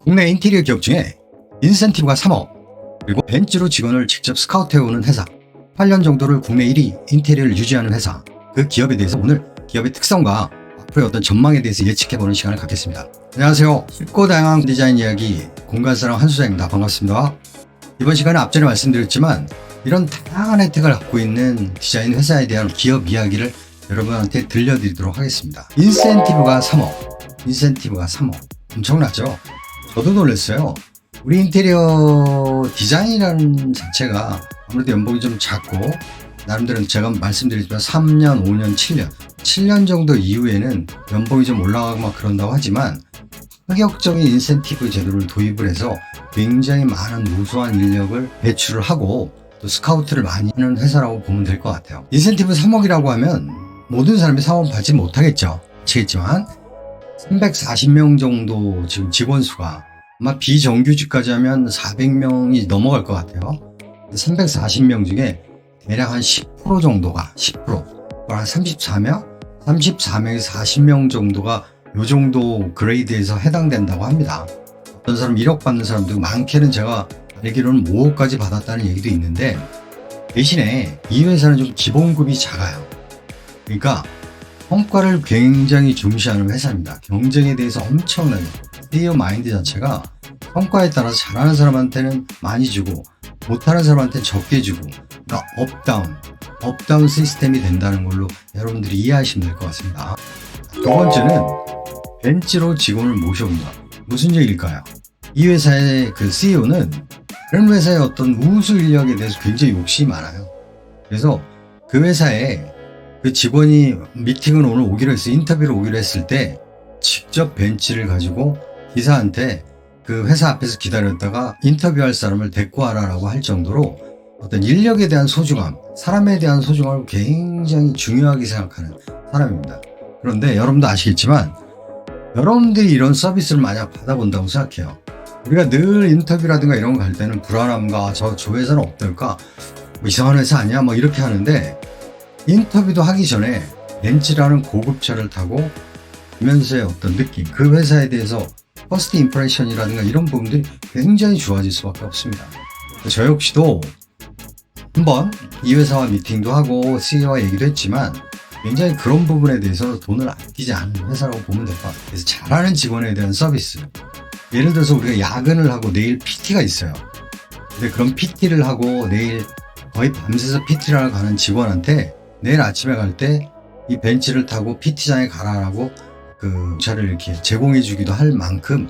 국내 인테리어 기업 중에 인센티브가 3억, 그리고 벤츠로 직원을 직접 스카우트해오는 회사, 8년 정도를 국내 1위 인테리어를 유지하는 회사, 그 기업에 대해서 오늘 기업의 특성과 앞으로의 어떤 전망에 대해서 예측해보는 시간을 갖겠습니다. 안녕하세요. 쉽고 다양한 디자인 이야기 공간사랑 한수장입니다. 반갑습니다. 이번 시간에 앞전에 말씀드렸지만 이런 다양한 혜택을 갖고 있는 디자인 회사에 대한 기업 이야기를 여러분한테 들려드리도록 하겠습니다. 인센티브가 3억. 엄청나죠? 저도 놀랐어요. 우리 인테리어 디자인이라는 자체가 아무래도 연봉이 좀 작고, 나름대로 제가 말씀드렸지만 3년, 5년, 7년 정도 이후에는 연봉이 좀 올라가고 막 그런다고 하지만, 파격적인 인센티브 제도를 도입을 해서 굉장히 많은 우수한 인력을 배출을 하고 또 스카우트를 많이 하는 회사라고 보면 될 것 같아요. 인센티브 3억이라고 하면 모든 사람이 사원 받지 못하겠죠. 아시겠지만 340명 정도 지금 직원 수가, 아마 비정규직까지 하면 400명이 넘어갈 것 같아요. 340명 중에 대략 한 10% 정도가, 10%, 한 34명에서 40명 정도가 요 정도 그레이드에서 해당된다고 합니다. 어떤 사람 1억 받는 사람도 많게는 제가 알기로는 5억까지 받았다는 얘기도 있는데, 대신에 이 회사는 좀 기본급이 작아요. 그러니까 성과를 굉장히 중시하는 회사입니다. 경쟁에 대해서 엄청나게, CEO 마인드 자체가 성과에 따라서 잘하는 사람한테는 많이 주고 못하는 사람한테는 적게 주고, 그러니까 업다운 시스템이 된다는 걸로 여러분들이 이해하시면 될 것 같습니다. 두 번째는 벤츠로 직원을 모셔온다. 무슨 얘기일까요? 이 회사의 그 CEO는 다른 회사의 어떤 우수 인력에 대해서 굉장히 욕심이 많아요. 그래서 그 회사에 그 직원이 미팅을 오늘 오기로 했어요. 인터뷰를 오기로 했을 때 직접 벤츠를 가지고 기사한테 그 회사 앞에서 기다렸다가 인터뷰할 사람을 데리고 와라라고 할 정도로 어떤 인력에 대한 소중함, 사람에 대한 소중함을 굉장히 중요하게 생각하는 사람입니다. 그런데 여러분도 아시겠지만, 여러분들이 이런 서비스를 만약 받아본다고 생각해요. 우리가 늘 인터뷰라든가 이런 거 갈 때는 불안함과 저 회사는 어떨까? 뭐 이상한 회사 아니야? 뭐 이렇게 하는데, 인터뷰도 하기 전에 벤츠라는 고급차를 타고 가면서의 어떤 느낌, 그 회사에 대해서 퍼스트 임프레션이라든가 이런 부분들이 굉장히 좋아질 수밖에 없습니다. 저 역시도 한번 이 회사와 미팅도 하고 CEO와 얘기도 했지만, 굉장히 그런 부분에 대해서 돈을 아끼지 않는 회사라고 보면 될 것 같아요. 그래서 잘하는 직원에 대한 서비스, 예를 들어서 우리가 야근을 하고 내일 PT가 있어요. 근데 그런 PT를 하고 내일 거의 밤새서 PT를 하러 가는 직원한테 내일 아침에 갈 때 이 벤츠를 타고 PT장에 가라라고 그 차를 이렇게 제공해 주기도 할 만큼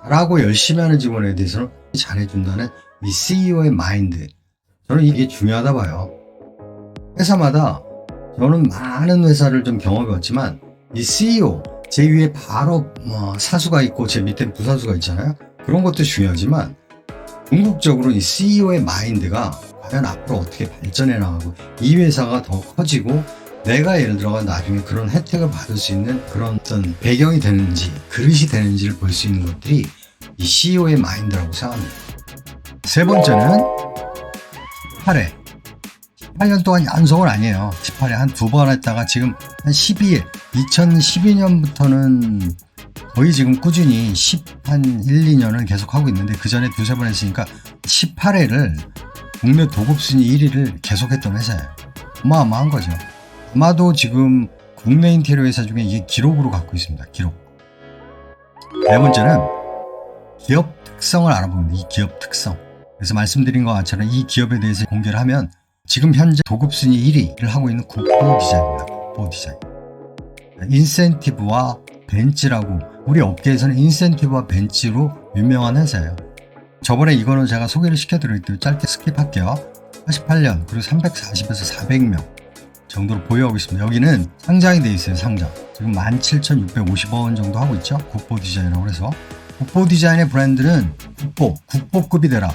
잘하고 열심히 하는 직원에 대해서는 잘해준다는 이 CEO의 마인드, 저는 이게 중요하다 봐요. 회사마다, 저는 많은 회사를 좀 경험해봤지만 이 CEO, 제 위에 바로 사수가 있고 제 밑에 부사수가 있잖아요. 그런 것도 중요하지만 궁극적으로 이 CEO의 마인드가 과연 앞으로 어떻게 발전해 나가고 이 회사가 더 커지고 내가 예를 들어가 나중에 그런 혜택을 받을 수 있는 그런 어떤 배경이 되는지, 그릇이 되는지를 볼 수 있는 것들이 이 CEO의 마인드라고 생각합니다. 세 번째는 18회. 18년 동안 연속은 아니에요. 18회 한 두 번 했다가 지금 한 12회, 2012년부터는 거의 지금 꾸준히 한 1, 2년은 계속 하고 있는데, 그 전에 두세 번 했으니까 18회를 국내 도급순위 1위를 계속했던 회사예요. 어마어마한 거죠. 아마도 지금 국내 인테리어 회사 중에 이게 기록으로 갖고 있습니다. 기록. 네 번째는 기업 특성을 알아보는, 이 기업 특성. 그래서 말씀드린 것처럼 이 기업에 대해서 공개를 하면 지금 현재 도급순위 1위를 하고 있는 국보 디자인입니다. 국보 디자인. 인센티브와 벤츠라고, 우리 업계에서는 인센티브와 벤츠로 유명한 회사예요. 저번에 이거는 제가 소개를 시켜드릴 때 짧게 스킵할게요. 88년, 그리고 340에서 400명 정도로 보유하고 있습니다. 여기는 상장이 되어 있어요. 상장. 지금 17,650원 정도 하고 있죠. 국보 디자인이라고 해서. 국보 디자인의 브랜드는 국보급이 되라.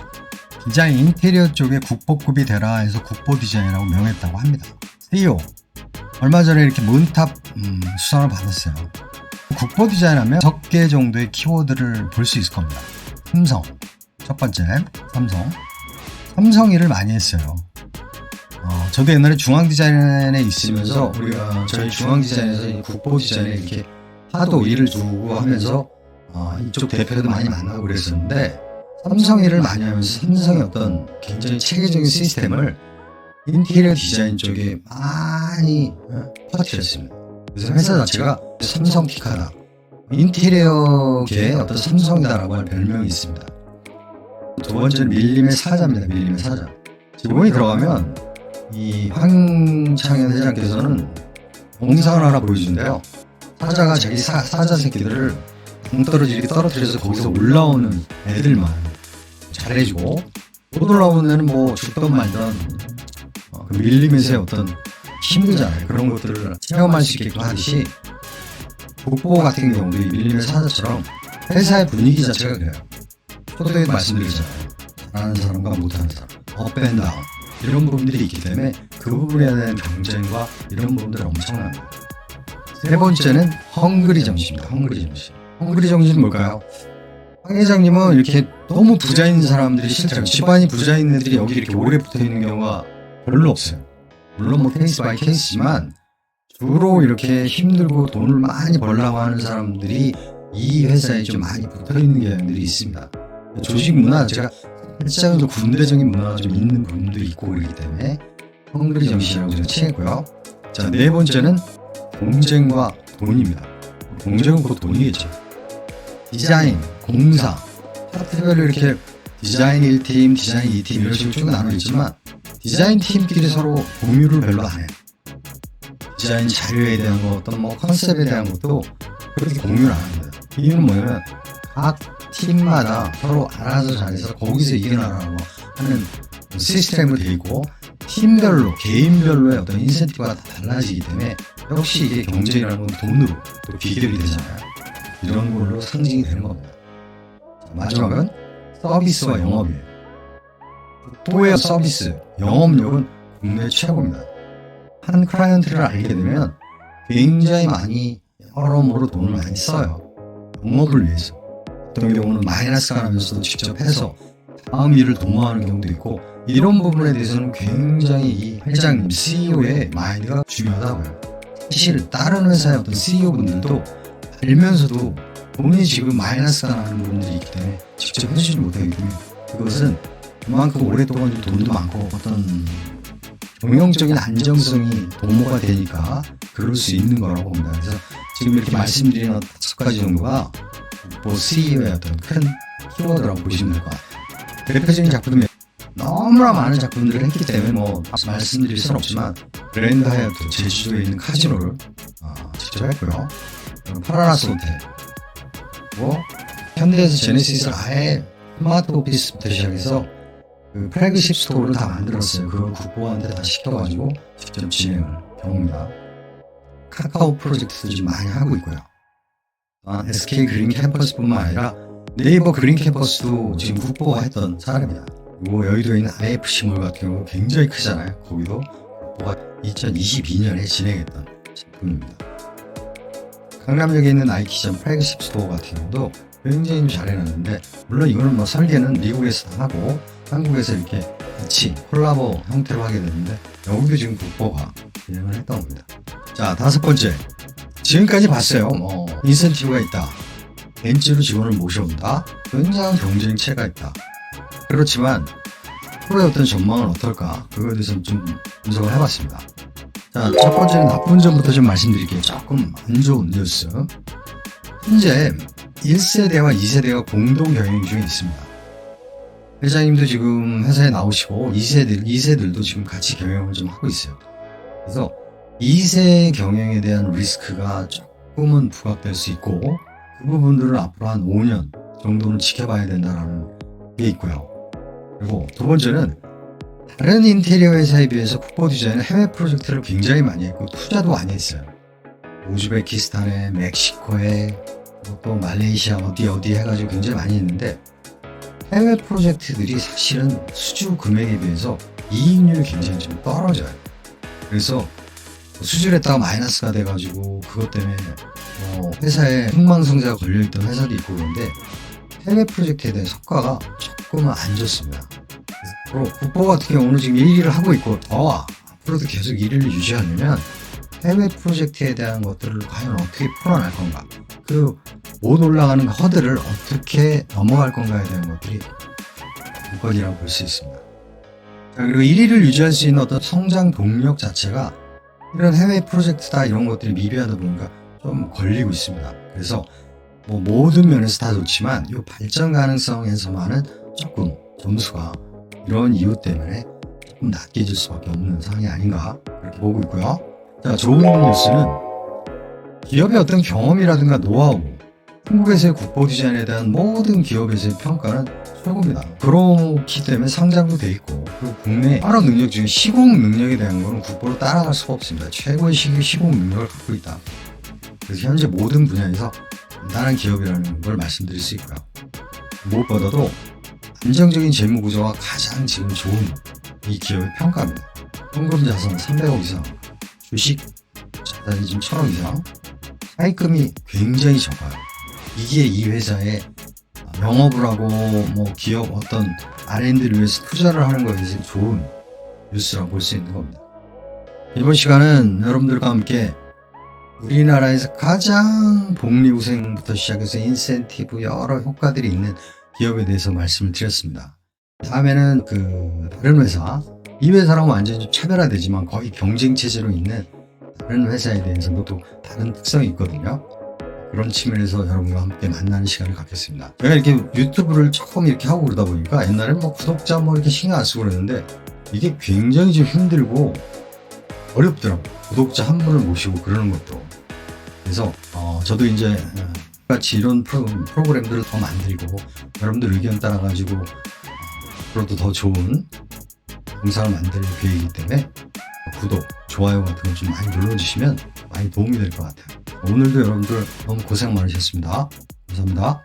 디자인 인테리어 쪽에 국보급이 되라 해서 국보 디자인이라고 명했다고 합니다. CEO 얼마 전에 이렇게 문탑 수상을 받았어요. 국보 디자인하면 6개 정도의 키워드를 볼 수 있을 겁니다. 삼성, 첫 번째 삼성 일을 많이 했어요. 저도 옛날에 중앙 디자인에 있으면서 우리가 저희 중앙 디자인에서 국보 디자인에 이렇게 하도 일을 주고 하면서 이쪽 대표도 많이 만나고 그랬었는데 삼성 일을 많이 하면서 삼성의 어떤 굉장히 체계적인 시스템을 인테리어 디자인 쪽에 많이 퍼뜨렸습니다. 그래서 회사 자체가 삼성 티카다, 인테리어계의 어떤 삼성이다라고 할 별명이 있습니다. 두 번째는 밀림의 사자입니다. 밀림의 사자. 직원이 들어가면 이 황창현 회장께서는 공상을 하나 보여주는데요. 사자가 자기 사자 새끼들을 동떨어지게 떨어뜨려서 거기서 올라오는 애들만 잘해주고, 못 올라오는 애는 뭐 죽던 말던 그 밀림에서의 어떤 힘들잖아요. 그런 것들을 체험할 수 있게끔 하듯이 국보 같은 경우도 이 밀림의 사자처럼 회사의 분위기 자체가 그래요. 초대에도 말씀드리잖아요. 잘하는 사람과 못하는 사람, 업앤다운 이런 부분들이 있기 때문에 그 부분에 대한 경쟁과 이런 부분들은 엄청납니다. 세 번째는 헝그리 정신입니다. 헝그리 정신. 헝그리 정신은 뭘까요? 황 회장님은 이렇게 너무 부자인 사람들이 싫더라고요. 집안이 부자인 애들이 여기 이렇게 오래 붙어 있는 경우가 별로 없어요. 물론 뭐 케이스 바이 케이스지만 주로 이렇게 힘들고 돈을 많이 벌려고 하는 사람들이 이 회사에 좀 많이 붙어 있는 경향들이 있습니다. 조직 문화 자체가 살짝 좀 군대적인 문화가 좀 있는 부분도 있고 그렇기 때문에 헝그리 정신이라고 제가 칭했고요. 자, 네 번째는 공쟁과 돈입니다. 공쟁은 곧 돈이겠죠. 디자인, 공사, 파트별로 이렇게 디자인 1팀, 디자인 2팀 이런 식으로 쭉 나눠 있지만 디자인 팀끼리 서로 공유를 별로 안 해요. 디자인 자료에 대한 것, 어떤 뭐 컨셉에 대한 것도 그렇게 공유를 안 합니다. 이유는 뭐냐면 각 팀마다 서로 알아서 잘해서 거기서 이겨나가고 하는 시스템으로 되어 있고, 팀별로, 개인별로의 어떤 인센티브가 다 달라지기 때문에 역시 이게 경쟁이라는 건 돈으로 또 비결이 되잖아요. 이런 걸로 상징이 되는 겁니다. 자, 마지막은 서비스와 영업이에요. 국보의 서비스, 영업력은 국내 최고입니다. 한 클라이언트를 알게 되면 굉장히 많이 여러모로 돈을 많이 써요. 영업을 위해서. 어떤 경우는 마이너스가 나면서도 직접 해서 다음 일을 도모하는 경우도 있고, 이런 부분에 대해서는 굉장히 이 회장님, CEO의 마인드가 중요하다고요. 사실 다른 회사의 어떤 CEO분들도 알면서도 돈이 지금 마이너스가 나는 부분들이 있기 때문에 직접 해주지 못하기 때문에 그것은 그만큼 오랫동안 돈도 많고 어떤 경영적인 안정성이 도모가 되니까 그럴 수 있는 거라고 봅니다. 그래서 지금 이렇게 말씀드리는 5가지 정도가 뭐 CEO의 어떤 큰 키워드라고 보시면 될 것 같아요. 대표적인 작품이 너무나 많은 작품들을 했기 때문에 뭐 말씀드릴 수는 없지만, 그랜드 하얏트 제주도에 있는 카지노를 직접 했고요. 파라나스 호텔, 뭐 현대에서 제네시스를 아예 스마트 오피스부터 시작해서 그 플래그십 스토어를 다 만들었어요. 그걸 국보한테 다 시켜가지고 직접 진행을 경우입니다. 카카오 프로젝트도 지금 많이 하고 있고요. SK 그린 캠퍼스뿐만 아니라 네이버 그린 캠퍼스도 지금 국보가 했던 사람입니다. 그리고 여의도에 있는 IFC몰 같은 경우 굉장히 크잖아요. 거기도 국보가 2022년에 진행했던 제품입니다. 강남역에 있는 나이키점 플래그십 스토어 같은 경우도 굉장히 잘해놨는데, 물론 이거는 뭐 설계는 미국에서 하고 한국에서 이렇게 같이 콜라보 형태로 하게 되는데, 여기도 지금 국보가 진행을 했던 겁니다. 자, 5번째. 지금까지 봤어요. 인센티브가 있다, 벤츠로 직원을 모셔온다, 굉장한 경쟁체가 있다. 그렇지만 앞으로의 어떤 전망은 어떨까, 그거에 대해서 좀 분석을 해봤습니다. 자, 첫 번째는 나쁜 점부터 좀 말씀드릴게요. 조금 안 좋은 뉴스. 현재 1세대와 2세대가 공동 경영 중에 있습니다. 회장님도 지금 회사에 나오시고 2세들도 지금 같이 경영을 좀 하고 있어요. 그래서 2세 경영에 대한 리스크가 조금은 부각될 수 있고, 그 부분들을 앞으로 한 5년 정도는 지켜봐야 된다는 게 있고요. 그리고 두 번째는 다른 인테리어 회사에 비해서 국보 디자인은 해외 프로젝트를 굉장히 많이 했고 투자도 많이 했어요. 우즈베키스탄에, 멕시코에, 또 말레이시아 어디 해가지고 굉장히 많이 했는데, 해외 프로젝트들이 사실은 수주 금액에 비해서 이익률이 굉장히 좀 떨어져요. 그래서 수주를 했다가 마이너스가 돼가지고 그것 때문에 회사에 흥망성쇠가 걸려있던 회사도 있고, 그런데 해외 프로젝트에 대한 성과가 조금은 안 좋습니다. 그래서 국보 같은 경우는 지금 1위를 하고 있고, 더 앞으로도 계속 1위를 유지하려면 해외 프로젝트에 대한 것들을 과연 어떻게 풀어날 건가, 그 못 올라가는 허들을 어떻게 넘어갈 건가에 대한 것들이 관건이라고 볼 수 있습니다. 자, 그리고 1위를 유지할 수 있는 어떤 성장 동력 자체가 이런 해외 프로젝트다 이런 것들이 미비하다 보니까 좀 걸리고 있습니다. 그래서 뭐 모든 면에서 다 좋지만 이 발전 가능성에서만은 조금 점수가 이런 이유 때문에 조금 낮게 줄 수밖에 없는 상황이 아닌가 그렇게 보고 있고요. 자, 좋은 뉴스는 기업의 어떤 경험이라든가 노하우, 한국에서의 국보 디자인에 대한 모든 기업에서의 평가는 최고입니다. 그렇기 때문에 상장도 돼 있고, 그리고 국내 여러 능력 중에 시공 능력에 대한 거는 국보로 따라갈 수가 없습니다. 최고의 시공 능력을 갖고 있다. 그래서 현재 모든 분야에서 단단한 기업이라는 걸 말씀드릴 수 있고요. 무엇보다도 안정적인 재무 구조가 가장 지금 좋은 이 기업의 평가입니다. 현금 자산 300억 이상, 주식 자산이 지금 1000억 이상, 차입금이 굉장히 적어요. 이게 이 회사의 영업을 하고 뭐 기업 어떤 R&D를 위해서 투자를 하는 것에 대해서 좋은 뉴스라고 볼 수 있는 겁니다. 이번 시간은 여러분들과 함께 우리나라에서 가장 복리후생부터 시작해서 인센티브 여러 효과들이 있는 기업에 대해서 말씀을 드렸습니다. 다음에는 다른 회사, 이 회사랑 완전히 좀 차별화되지만 거의 경쟁 체제로 있는 다른 회사에 대해서도 또 다른 특성이 있거든요. 그런 측면에서 여러분과 함께 만나는 시간을 갖겠습니다. 제가 이렇게 유튜브를 조금 이렇게 하고 그러다 보니까 옛날에는 뭐 구독자 뭐 이렇게 신경 안 쓰고 그랬는데 이게 굉장히 좀 힘들고 어렵더라고요. 구독자 한 분을 모시고 그러는 것도. 그래서 저도 이제 같이 이런 프로그램들을 더 만들고 여러분들 의견 따라가지고 앞으로도 더 좋은 영상을 만들 계획이기 때문에 구독, 좋아요 같은 거 좀 많이 눌러주시면 많이 도움이 될 것 같아요. 오늘도 여러분들 너무 고생 많으셨습니다. 감사합니다.